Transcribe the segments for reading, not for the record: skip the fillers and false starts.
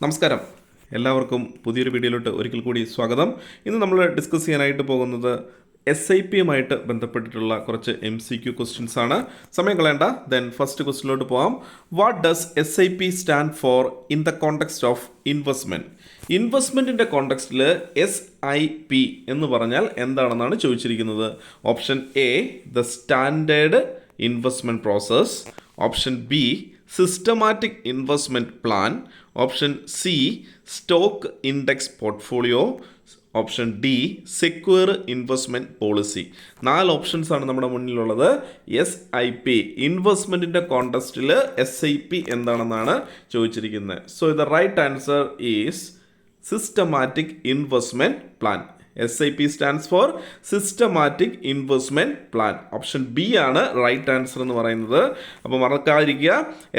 നമസ്കാരം, എല്ലാവർക്കും പുതിയൊരു വീഡിയോയിലോട്ട് ഒരിക്കൽ കൂടി സ്വാഗതം. ഇന്ന് നമ്മൾ ഡിസ്കസ് ചെയ്യാനായിട്ട് പോകുന്നത് SIPയുമായിട്ട് ബന്ധപ്പെട്ടിട്ടുള്ള കുറച്ച് MCQ ക്വസ്റ്റ്യൻസ് ആണ്. സമയം കളയണ്ട. ദെൻ ഫസ്റ്റ് ക്വസ്റ്റ്യനിലോട്ട് പോകാം. What does SIP stand for in the context of investment? ഇൻവെസ്റ്റ്മെൻറ്റിൻ്റെ കോണ്ടെക്സ്റ്റിൽ SIP എന്ന് പറഞ്ഞാൽ എന്താണെന്നാണ് ചോദിച്ചിരിക്കുന്നത്. Option A the standard investment process, option B systematic investment plan, option C stock index portfolio, option D secure investment policy. 4 options ആണ് നമ്മുടെ മുന്നിലുള്ളത്. SIP ഇൻവെസ്റ്റ്മെൻറ്റിൻ്റെ കോണ്ടെക്സ്റ്റിൽ SIP എന്താണെന്നാണ് ചോദിച്ചിരിക്കുന്നത്. So the right answer is systematic investment plan. SIP stands for systematic investment plan. Option B ആണ് right answer എന്ന് പറയുന്നത്. അപ്പോൾ മറക്കാതിരിക്കുക,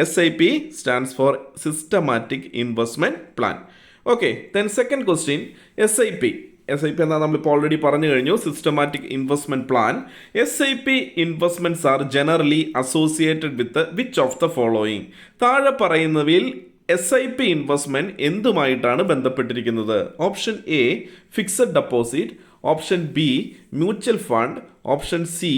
SIP stands for systematic investment plan. Okay, then second question. SIP എന്താ നമ്മളിപ്പോൾ ഓൾറെഡി പറഞ്ഞു കഴിഞ്ഞു. Systematic investment plan. SIP investments are generally associated with which of the following? താഴെ പറയുന്നവയിൽ SIP ഇൻവെസ്റ്റ്മെൻറ്റ് എന്തുമായിട്ടാണ് ബന്ധപ്പെട്ടിരിക്കുന്നത്? Option A fixed deposit, option B mutual fund, option C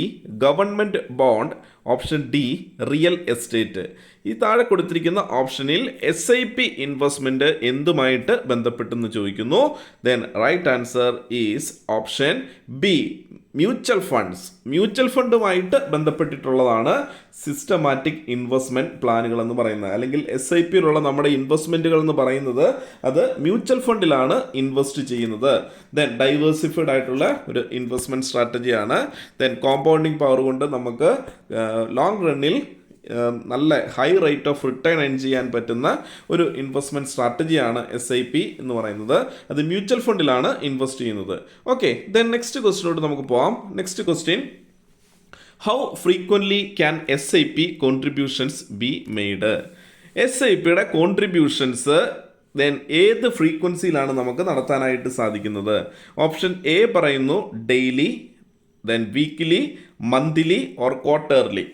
government bond, option D real estate. ഈ താഴെ കൊടുത്തിരിക്കുന്ന ഓപ്ഷനിൽ SIP ഇൻവെസ്റ്റ്മെൻറ്റ് എന്തുമായിട്ട് ബന്ധപ്പെട്ടെന്ന് ചോദിക്കുന്നു. Then right answer is option B mutual funds. Mutual ഫണ്ടുമായിട്ട് ബന്ധപ്പെട്ടിട്ടുള്ളതാണ് സിസ്റ്റമാറ്റിക് ഇൻവെസ്റ്റ്മെൻറ്റ് പ്ലാനുകൾ എന്ന് പറയുന്നത്. അല്ലെങ്കിൽ SIPയിലുള്ള നമ്മുടെ ഇൻവെസ്റ്റ്മെൻറ്റുകൾ എന്ന് പറയുന്നത് അത് മ്യൂച്വൽ ഫണ്ടിലാണ് ഇൻവെസ്റ്റ് ചെയ്യുന്നത്. ദെൻ ഡൈവേഴ്സിഫൈഡ് ആയിട്ടുള്ള ഒരു ഇൻവെസ്റ്റ്മെൻറ്റ് സ്ട്രാറ്റജിയാണ്. ദെൻ കോമ്പൗണ്ടിങ് പവർ കൊണ്ട് നമുക്ക് ലോങ് റണ്ണിൽ നല്ല high rate of return earn ചെയ്യാൻ പറ്റുന്ന ഒരു ഇൻവെസ്റ്റ്മെൻറ്റ് സ്ട്രാറ്റജിയാണ് SIP എന്ന് പറയുന്നത്. അത് മ്യൂച്വൽ ഫണ്ടിലാണ് ഇൻവെസ്റ്റ് ചെയ്യുന്നത്. ഓക്കെ, ദെൻ നെക്സ്റ്റ് ക്വസ്റ്റ്യനോട് നമുക്ക് പോകാം. Next question. How frequently can SIP contributions be made? SIPയുടെ കോൺട്രിബ്യൂഷൻസ് ദെൻ ഏത് ഫ്രീക്വൻസിയിലാണ് നമുക്ക് നടത്താനായിട്ട് സാധിക്കുന്നത്? ഓപ്ഷൻ എ പറയുന്നു daily, then weekly, monthly or quarterly.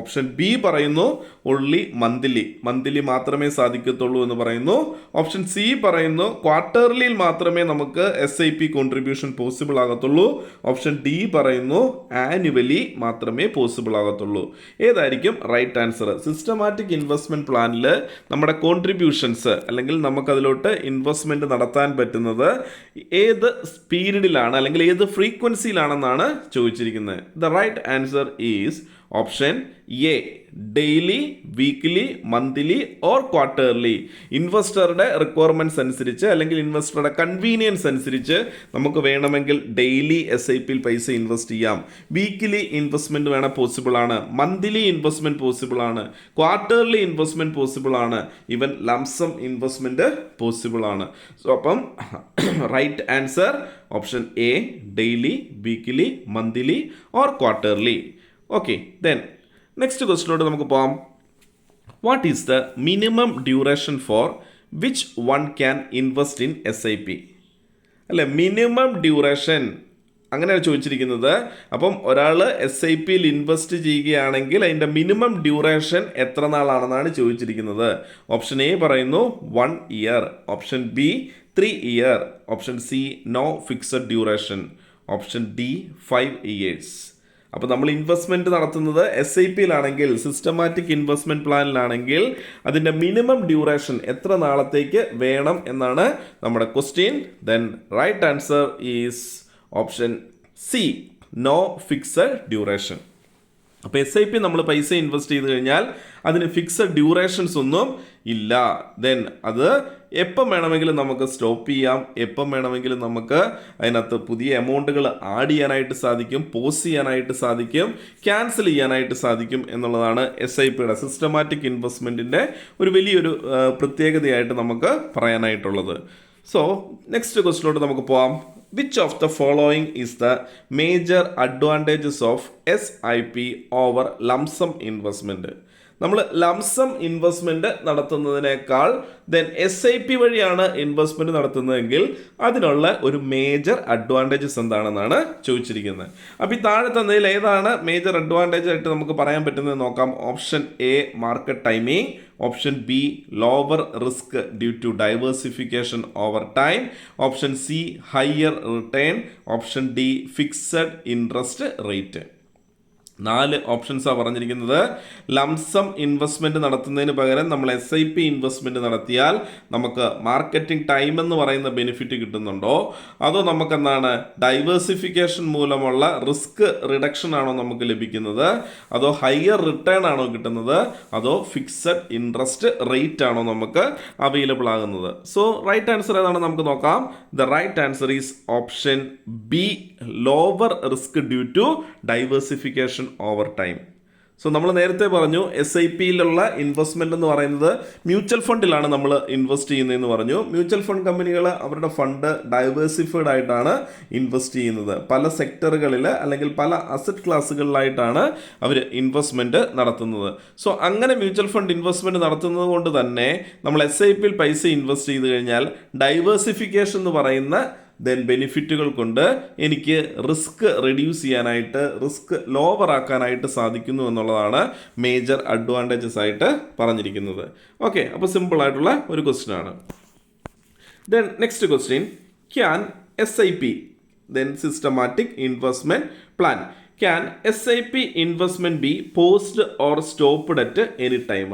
Option B പറയുന്നു ഓൺലി മന്ത്ലി മാത്രമേ സാധിക്കത്തുള്ളൂ എന്ന് പറയുന്നു. ഓപ്ഷൻ സി പറയുന്നു ക്വാർട്ടർലിയിൽ മാത്രമേ നമുക്ക് SIP കോൺട്രിബ്യൂഷൻ പോസിബിൾ ആകത്തുള്ളൂ. ഓപ്ഷൻ ഡി പറയുന്നു ആനുവലി മാത്രമേ പോസിബിൾ ആകത്തുള്ളൂ. ഏതായിരിക്കും റൈറ്റ് ആൻസർ? സിസ്റ്റമാറ്റിക് ഇൻവെസ്റ്റ്മെൻറ്റ് പ്ലാനിൽ നമ്മുടെ കോൺട്രിബ്യൂഷൻസ് അല്ലെങ്കിൽ നമുക്കതിലോട്ട് ഇൻവെസ്റ്റ്മെൻറ്റ് നടത്താൻ പറ്റുന്നത് ഏത് പീരീഡിലാണ് അല്ലെങ്കിൽ ഏത് ഫ്രീക്വൻസിയിലാണെന്നാണ് ചോദിച്ചിരിക്കുന്നത്. The right answer is option A daily, weekly, monthly or quarterly. ഇൻവെസ്റ്ററുടെ റിക്വയർമെൻറ്റ്സ് അനുസരിച്ച് അല്ലെങ്കിൽ ഇൻവെസ്റ്ററുടെ കൺവീനിയൻസ് അനുസരിച്ച് നമുക്ക് വേണമെങ്കിൽ ഡെയിലി SIPയിൽ പൈസ ഇൻവെസ്റ്റ് ചെയ്യാം. വീക്ക്ലി ഇൻവെസ്റ്റ്മെൻറ്റ് വേണേൽ പോസിബിൾ ആണ്, മന്ത്ലി ഇൻവെസ്റ്റ്മെൻറ്റ് പോസിബിൾ ആണ്, ക്വാർട്ടർലി ഇൻവെസ്റ്റ്മെൻറ്റ് പോസിബിൾ ആണ്, ഈവൻ ലംസം ഇൻവെസ്റ്റ്മെൻറ്റ് പോസിബിൾ ആണ്. സോ അപ്പം right answer option A daily, weekly, monthly or quarterly. Okay, then next ക്വസ്റ്റ്യനോട് നമുക്ക് പോകാം. What is the minimum duration for which one can invest in SIP? അല്ലെ, minimum duration അങ്ങനെയാണ് ചോദിച്ചിരിക്കുന്നത്. അപ്പം ഒരാൾ SIPയിൽ ഇൻവെസ്റ്റ് ചെയ്യുകയാണെങ്കിൽ അതിൻ്റെ മിനിമം ഡ്യൂറേഷൻ എത്ര നാളാണെന്നാണ് ചോദിച്ചിരിക്കുന്നത്. ഓപ്ഷൻ എ പറയുന്നു 1 year, option B 3 year, option C no fixed duration, option D 5 years. അപ്പോൾ നമ്മൾ ഇൻവെസ്റ്റ്മെൻറ്റ് നടത്തുന്നത് SIPയിലാണെങ്കിൽ, സിസ്റ്റമാറ്റിക് ഇൻവെസ്റ്റ്മെൻറ്റ് പ്ലാനിലാണെങ്കിൽ അതിൻ്റെ മിനിമം ഡ്യൂറേഷൻ എത്ര നാളത്തേക്ക് വേണം എന്നാണ് നമ്മുടെ question. Then right answer is option C no fixed duration. അപ്പോൾ SIP നമ്മൾ പൈസ ഇൻവെസ്റ്റ് ചെയ്ത് കഴിഞ്ഞാൽ അതിന് ഫിക്സഡ് ഡ്യൂറേഷൻസ് ഒന്നും ഇല്ല. ദെൻ അത് എപ്പം വേണമെങ്കിലും നമുക്ക് സ്റ്റോപ്പ് ചെയ്യാം, എപ്പം വേണമെങ്കിലും നമുക്ക് അതിനകത്ത് പുതിയ എമൗണ്ടുകൾ ആഡ് ചെയ്യാനായിട്ട് സാധിക്കും, പോസ് ചെയ്യാനായിട്ട് സാധിക്കും, ക്യാൻസൽ ചെയ്യാനായിട്ട് സാധിക്കും എന്നുള്ളതാണ് SIPയുടെ സിസ്റ്റമാറ്റിക് ഇൻവെസ്റ്റ്മെൻറ്റിൻ്റെ ഒരു വലിയൊരു പ്രത്യേകതയായിട്ട് നമുക്ക് പറയാനായിട്ടുള്ളത്. സോ നെക്സ്റ്റ് ക്വസ്റ്റ്യനോട് നമുക്ക് പോകാം. Which of the following is the major advantages of SIP over lump sum investment? നമ്മൾ ലംസം ഇൻവെസ്റ്റ്മെന്റ് നടത്തുന്നതിനേക്കാൾ SIP വഴിയാണ് ഇൻവെസ്റ്റ്മെന്റ് നടത്തുന്നതെങ്കിൽ അതിനുള്ള ഒരു മേജർ അഡ്വാൻറ്റേജസ് എന്താണെന്നാണ് ചോദിച്ചിരിക്കുന്നത്. അപ്പോൾ ഈ താഴെ തന്നതിൽ ഏതാണ് മേജർ അഡ്വാൻറ്റേജ് ആയിട്ട് നമുക്ക് പറയാൻ പറ്റുന്നത് നോക്കാം. Option A market timing, option B lower risk due to diversification over time, option C higher return, option D fixed interest rate. 4 ഓപ്ഷൻസാണ് പറഞ്ഞിരിക്കുന്നത്. ലംസം ഇൻവെസ്റ്റ്മെൻറ്റ് നടത്തുന്നതിന് പകരം നമ്മൾ SIP ഇൻവെസ്റ്റ്മെൻറ്റ് നടത്തിയാൽ നമുക്ക് മാർക്കറ്റിംഗ് ടൈം എന്ന് പറയുന്ന ബെനിഫിറ്റ് കിട്ടുന്നുണ്ടോ, അതോ നമുക്കെന്താണ് ഡൈവേഴ്സിഫിക്കേഷൻ മൂലമുള്ള റിസ്ക് റിഡക്ഷൻ ആണോ നമുക്ക് ലഭിക്കുന്നത്, അതോ ഹയർ റിട്ടേൺ ആണോ കിട്ടുന്നത്, അതോ ഫിക്സഡ് ഇൻട്രസ്റ്റ് റേറ്റ് ആണോ നമുക്ക് അവൈലബിൾ ആകുന്നത്. സോ റൈറ്റ് ആൻസർ ഏതാണ് നമുക്ക് നോക്കാം. The right answer is option B, lower risk due to diversification over time. So നമ്മൾ നേരത്തെ പറഞ്ഞു SIPയിലുള്ള ഇൻവെസ്റ്റ്മെന്റ് എന്ന് പറയുന്നത് മ്യൂച്വൽ ഫണ്ടിലാണ് നമ്മൾ ഇൻവെസ്റ്റ് ചെയ്യുന്നതെന്ന് പറഞ്ഞു. മ്യൂച്വൽ ഫണ്ട് കമ്പനികൾ അവരുടെ ഫണ്ട് ഡൈവേഴ്സിഫൈഡ് ആയിട്ടാണ് ഇൻവെസ്റ്റ് ചെയ്യുന്നത്. പല സെക്ടറുകളിൽ അല്ലെങ്കിൽ പല അസറ്റ് ക്ലാസ്സുകളിലായിട്ടാണ് അവർ ഇൻവെസ്റ്റ്മെന്റ് നടത്തുന്നത്. സോ അങ്ങനെ മ്യൂച്വൽ ഫണ്ട് ഇൻവെസ്റ്റ്മെന്റ് നടത്തുന്നത് കൊണ്ട് തന്നെ നമ്മൾ SIPയിൽ പൈസ ഇൻവെസ്റ്റ് ചെയ്ത് കഴിഞ്ഞാൽ ഡൈവേഴ്സിഫിക്കേഷൻ എന്ന് പറയുന്ന ബെനിഫിറ്റുകൾ കൊണ്ട് എനിക്ക് റിസ്ക് റെഡ്യൂസ് ചെയ്യാനായിട്ട്, റിസ്ക് ലോവർ ആക്കാനായിട്ട് സാധിക്കുന്നു എന്നുള്ളതാണ് മേജർ അഡ്വാൻറ്റേജസ് ആയിട്ട് പറഞ്ഞിരിക്കുന്നത്. ഓക്കെ, അപ്പോൾ സിമ്പിൾ ആയിട്ടുള്ള ഒരു ക്വസ്റ്റ്യൻ ആണ്. Next question, can SIP systematic investment plan, can SIP investment be paused or stopped at any time?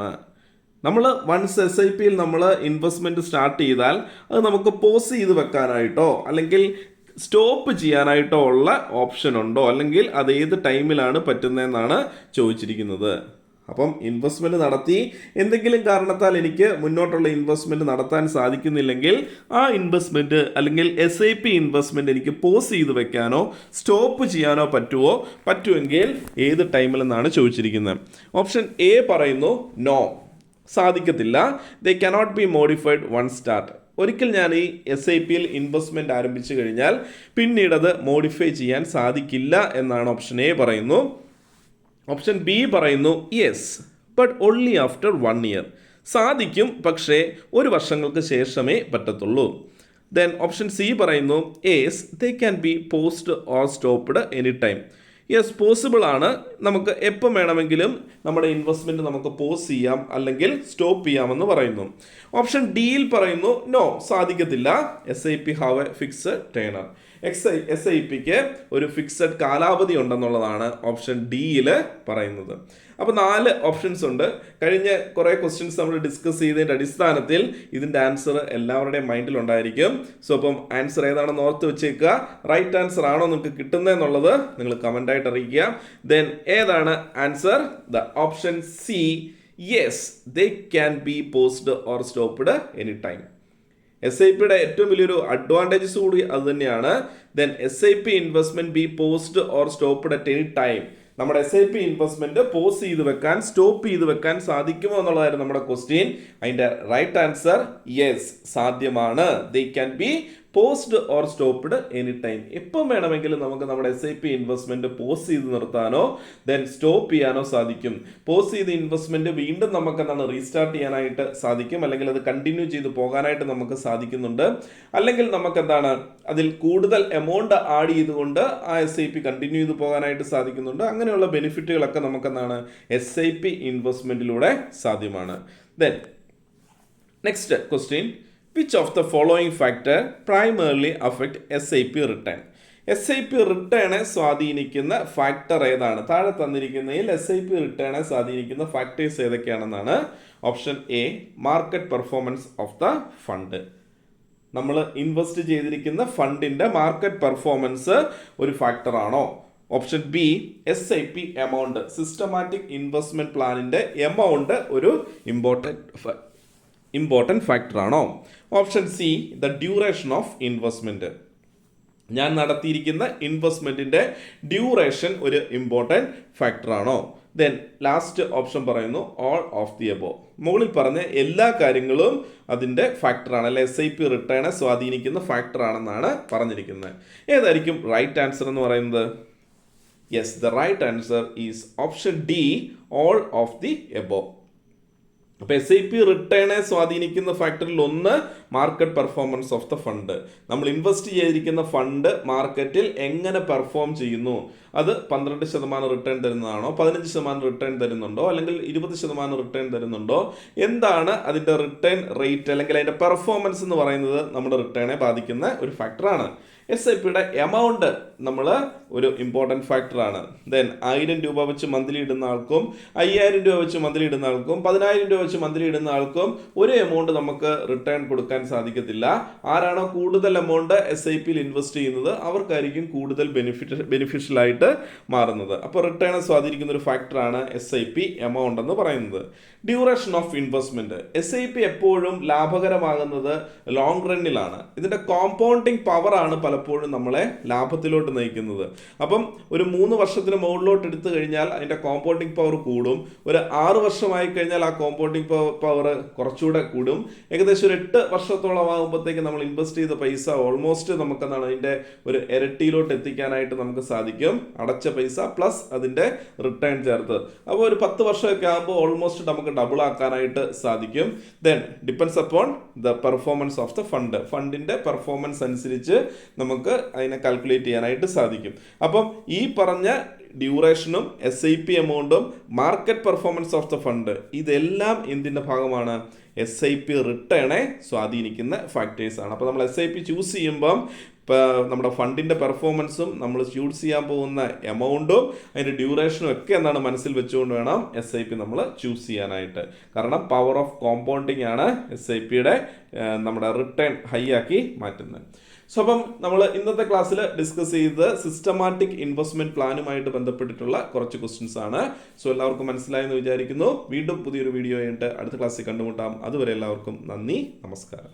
നമ്മൾ വൺസ് SIPയിൽ നമ്മൾ ഇൻവെസ്റ്റ്മെൻറ്റ് സ്റ്റാർട്ട് ചെയ്താൽ അത് നമുക്ക് പോസ് ചെയ്ത് വെക്കാനായിട്ടോ അല്ലെങ്കിൽ സ്റ്റോപ്പ് ചെയ്യാനായിട്ടോ ഉള്ള ഓപ്ഷൻ ഉണ്ടോ, അല്ലെങ്കിൽ അത് ഏത് ടൈമിലാണ് പറ്റുന്നതെന്നാണ് ചോദിച്ചിരിക്കുന്നത്. അപ്പം ഇൻവെസ്റ്റ്മെൻറ്റ് നടത്തി എന്തെങ്കിലും കാരണത്താൽ എനിക്ക് മുന്നോട്ടുള്ള ഇൻവെസ്റ്റ്മെൻറ്റ് നടത്താൻ സാധിക്കുന്നില്ലെങ്കിൽ ആ ഇൻവെസ്റ്റ്മെൻറ്റ് അല്ലെങ്കിൽ SIP ഇൻവെസ്റ്റ്മെൻറ്റ് എനിക്ക് പോസ് ചെയ്ത് വെക്കാനോ സ്റ്റോപ്പ് ചെയ്യാനോ പറ്റുമെങ്കിൽ ഏത് ടൈമിലെന്നാണ് ചോദിച്ചിരിക്കുന്നത്. ഓപ്ഷൻ എ പറയുന്നു നോ, സാധിക്കത്തില്ല. They cannot be modified one start. ഒരിക്കൽ ഞാൻ ഈ SIPയിൽ ഇൻവെസ്റ്റ്മെൻറ്റ് ആരംഭിച്ചു കഴിഞ്ഞാൽ പിന്നീട് അത് മോഡിഫൈ ചെയ്യാൻ സാധിക്കില്ല എന്നാണ് ഓപ്ഷൻ എ പറയുന്നു. ഓപ്ഷൻ ബി പറയുന്നു yes but only after 1 year, സാധിക്കും പക്ഷേ 1 വർഷങ്ങൾക്ക് ശേഷമേ പറ്റത്തുള്ളൂ. ദെൻ ഓപ്ഷൻ സി പറയുന്നു yes they can be paused or stopped any time. Yes, possible ആണ്, നമുക്ക് എപ്പം വേണമെങ്കിലും നമ്മുടെ ഇൻവെസ്റ്റ്മെൻറ്റ് നമുക്ക് പോസ് ചെയ്യാം അല്ലെങ്കിൽ സ്റ്റോപ്പ് ചെയ്യാമെന്ന് പറയുന്നു. ഓപ്ഷൻ ഡിയിൽ പറയുന്നു നോ, സാധിക്കത്തില്ല. SIP have a fixed tenure. SIPക്ക് ഒരു ഫിക്സഡ് കാലാവധി ഉണ്ടെന്നുള്ളതാണ് ഓപ്ഷൻ ഡിയിൽ പറയുന്നത്. അപ്പോൾ 4 ഓപ്ഷൻസ് ഉണ്ട്. കഴിഞ്ഞ കുറേ ക്വസ്റ്റ്യൻസ് നമ്മൾ ഡിസ്കസ് ചെയ്തതിൻ്റെ അടിസ്ഥാനത്തിൽ ഇതിൻ്റെ ആൻസർ എല്ലാവരുടെയും മൈൻഡിലുണ്ടായിരിക്കും. സോ അപ്പം ആൻസർ ഏതാണെന്ന് ഓർത്ത് വെച്ചേക്കുക. റൈറ്റ് ആൻസർ ആണോ നിങ്ങൾക്ക് കിട്ടുന്നതെന്നുള്ളത് നിങ്ങൾ കമൻ്റായിട്ട് അറിയിക്കുക. ദെൻ ഏതാണ് answer? The option C, yes they can be paused or stopped any time. SIPയുടെ ഏറ്റവും വലിയൊരു അഡ്വാൻറ്റേജസ് കൂടി അത് തന്നെയാണ്. Then SIP investment be paused or stopped at any time. നമ്മുടെ SIP ഇൻവെസ്റ്റ്മെന്റ് പോസ് ചെയ്ത് വെക്കാൻ, സ്റ്റോപ്പ് ചെയ്ത് വെക്കാൻ സാധിക്കുമോ എന്നുള്ളതായിരുന്നു നമ്മുടെ ക്വസ്റ്റ്യൻ. അതിൻ്റെ റൈറ്റ് ആൻസർ യെസ്, സാധ്യമാണ്. ദേ can be paused or stopped any time. എപ്പം വേണമെങ്കിലും നമുക്ക് നമ്മുടെ SIP ഇൻവെസ്റ്റ്മെന്റ് പോസ് ചെയ്ത് നിർത്താനോ ദെൻ സ്റ്റോപ്പ് ചെയ്യാനോ സാധിക്കും. പോസ് ചെയ്ത് ഇൻവെസ്റ്റ്മെന്റ് വീണ്ടും നമുക്ക് എന്താണ് റീസ്റ്റാർട്ട് ചെയ്യാനായിട്ട് സാധിക്കും, അല്ലെങ്കിൽ അത് കണ്ടിന്യൂ ചെയ്ത് പോകാനായിട്ട് നമുക്ക് സാധിക്കുന്നുണ്ട്. അല്ലെങ്കിൽ നമുക്ക് എന്താണ് അതിൽ കൂടുതൽ എമൗണ്ട് ആഡ് ചെയ്തുകൊണ്ട് ആ SIP കണ്ടിന്യൂ ചെയ്ത് പോകാനായിട്ട് സാധിക്കുന്നുണ്ട്. അങ്ങനെയുള്ള ബെനിഫിറ്റുകളൊക്കെ നമുക്ക് എന്താണ് SIP ഇൻവെസ്റ്റ്മെന്റിലൂടെ സാധ്യമാണ്. Then next question, which of the following factor primarily affect SIP return? SIP റിട്ടേണെ സ്വാധീനിക്കുന്ന ഫാക്ടർ ഏതാണ്? താഴെ തന്നിരിക്കുന്നതിൽ SIP റിട്ടേണെ സ്വാധീനിക്കുന്ന ഫാക്ടേഴ്സ് ഏതൊക്കെയാണെന്നാണ്. Option A market performance of the fund. നമ്മൾ ഇൻവെസ്റ്റ് ചെയ്തിരിക്കുന്ന ഫണ്ടിൻ്റെ മാർക്കറ്റ് പെർഫോമൻസ് ഒരു ഫാക്ടറാണോ? Option B SIP amount, systematic investment പ്ലാനിൻ്റെ എമൗണ്ട് ഒരു ഇമ്പോർട്ടൻറ്റ് ഫാക്ടർ ആണോ? Option C the duration of investment, ഞാൻ നടത്തിയിരിക്കുന്ന ഇൻവെസ്റ്റ്മെൻറ്റിൻ്റെ ഡ്യൂറേഷൻ ഒരു ഇമ്പോർട്ടൻറ്റ് ഫാക്ടർ ആണോ? ദെൻ ലാസ്റ്റ് ഓപ്ഷൻ പറയുന്നു ഓൾ ഓഫ് ദി എബോവ്. മുകളിൽ പറഞ്ഞ എല്ലാ കാര്യങ്ങളും അതിൻ്റെ ഫാക്ടറാണ്, അല്ലെ SIP റിട്ടേണെ സ്വാധീനിക്കുന്ന ഫാക്ടർ ആണെന്നാണ് പറഞ്ഞിരിക്കുന്നത്. ഏതായിരിക്കും റൈറ്റ് ആൻസർ എന്ന് പറയുന്നത്? Yes, the right answer is option D, all of the above. അപ്പോൾ SIP റിട്ടേണെ സ്വാധീനിക്കുന്ന ഫാക്ടറിൽ ഒന്ന് market performance of the fund. നമ്മൾ ഇൻവെസ്റ്റ് ചെയ്തിരിക്കുന്ന ഫണ്ട് മാർക്കറ്റിൽ എങ്ങനെ പെർഫോം ചെയ്യുന്നു, അത് 12% റിട്ടേൺ തരുന്നതാണോ, 15% റിട്ടേൺ തരുന്നുണ്ടോ, അല്ലെങ്കിൽ 20% റിട്ടേൺ തരുന്നുണ്ടോ, എന്താണ് അതിൻ്റെ റിട്ടേൺ റേറ്റ് അല്ലെങ്കിൽ അതിൻ്റെ പെർഫോമൻസ് എന്ന് പറയുന്നത് നമ്മുടെ റിട്ടേണെ ബാധിക്കുന്ന ഒരു ഫാക്ടറാണ്. SIPയുടെ എമൗണ്ട് നമ്മൾ ഒരു ഇമ്പോർട്ടൻറ്റ് ഫാക്ടറാണ്. ദെൻ 1000 രൂപ വെച്ച് മന്ത്ലി ഇടുന്ന ആൾക്കും 5000 രൂപ വെച്ച് മന്ത്ലി ഇടുന്ന ആൾക്കും 10000 രൂപ വെച്ച് മന്ത്ലി ഇടുന്ന ആൾക്കും ഒരു എമൗണ്ട് നമുക്ക് റിട്ടേൺ കൊടുക്കാൻ സാധിക്കത്തില്ല. ആരാണോ കൂടുതൽ എമൗണ്ട് SIPയിൽ ഇൻവെസ്റ്റ് ചെയ്യുന്നത് അവർക്കായിരിക്കും കൂടുതൽ ബെനിഫിഷ്യൽ ആയിട്ട് മാറുന്നത്. അപ്പോൾ റിട്ടേണെ സ്വാധീനിക്കുന്ന ഒരു ഫാക്ടറാണ് SIP എമൗണ്ട് എന്ന് പറയുന്നത്. Duration of investment. SIP എപ്പോഴും ലാഭകരമാകുന്നത് ലോങ് റണ്ണിലാണ്. ഇതിന്റെ കോമ്പൗണ്ടിങ് പവറാണ് പലപ്പോഴും നമ്മളെ ലാഭത്തിലോട്ട് നയിക്കുന്നത്. അപ്പം ഒരു 3 വർഷത്തിന് മുകളിലോട്ട് എടുത്തു കഴിഞ്ഞാൽ അതിന്റെ കോമ്പൗണ്ടിങ് പവർ കൂടും. ഒരു 6 വർഷമായി കഴിഞ്ഞാൽ ആ കോമ്പൗണ്ടിങ് പവർ കുറച്ചുകൂടെ കൂടും. ഏകദേശം ഒരു 8 വർഷത്തോളം ആകുമ്പോഴത്തേക്ക് നമ്മൾ ഇൻവെസ്റ്റ് ചെയ്ത പൈസ ഓൾമോസ്റ്റ് നമുക്കെന്താണ് അതിന്റെ ഒരു ഇരട്ടിയിലോട്ട് എത്തിക്കാനായിട്ട് നമുക്ക് സാധിക്കും. അടച്ച പൈസ പ്ലസ് അതിന്റെ റിട്ടേൺ ചേർത്ത്. അപ്പോൾ ഒരു 10 വർഷമൊക്കെ ആകുമ്പോൾ ഓൾമോസ്റ്റ് നമുക്ക് ഡബിൾ ആക്കാനായിട്ട് സാധിക്കും. Then depends upon the performance of the fund. ഫണ്ടിന്റെ പെർഫോമൻസ് അനുസരിച്ച് നമുക്ക് അതിനെ കാൽക്കുലേറ്റ് ചെയ്യാനായിട്ട് സാധിക്കും. അപ്പം ഈ പറഞ്ഞ ഡ്യൂറേഷനും SIP എമൗണ്ടും market performance of the fund ഇതെല്ലാം എന്തിൻ്റെ ഭാഗമാണ്? SIP റിട്ടേണെ സ്വാധീനിക്കുന്ന ഫാക്ടേഴ്സ് ആണ്. അപ്പോൾ നമ്മൾ SIP ചൂസ് ചെയ്യുമ്പം നമ്മുടെ ഫണ്ടിൻ്റെ പെർഫോമൻസും നമ്മൾ ചൂസ് ചെയ്യാൻ പോകുന്ന എമൗണ്ടും അതിൻ്റെ ഡ്യൂറേഷനും ഒക്കെ എന്താണ് മനസ്സിൽ വെച്ചുകൊണ്ട് വേണം SIP നമ്മൾ ചൂസ് ചെയ്യാനായിട്ട്. കാരണം പവർ ഓഫ് കോമ്പൗണ്ടിങ് ആണ് SIPയുടെ നമ്മുടെ റിട്ടേൺ ഹൈ ആക്കി മാറ്റുന്നത്. സോ അപ്പം നമ്മൾ ഇന്നത്തെ ക്ലാസ്സിൽ ഡിസ്കസ് ചെയ്ത് സിസ്റ്റമാറ്റിക് ഇൻവെസ്റ്റ്മെന്റ് പ്ലാനുമായിട്ട് ബന്ധപ്പെട്ടിട്ടുള്ള കുറച്ച് ക്വസ്റ്റ്യൻസ് ആണ്. സോ എല്ലാവർക്കും മനസ്സിലായെന്ന് വിചാരിക്കുന്നു. വീണ്ടും പുതിയൊരു വീഡിയോ ആയിട്ട് അടുത്ത ക്ലാസ്സിൽ കണ്ടുമുട്ടാം. അതുവരെ എല്ലാവർക്കും നന്ദി, നമസ്കാരം.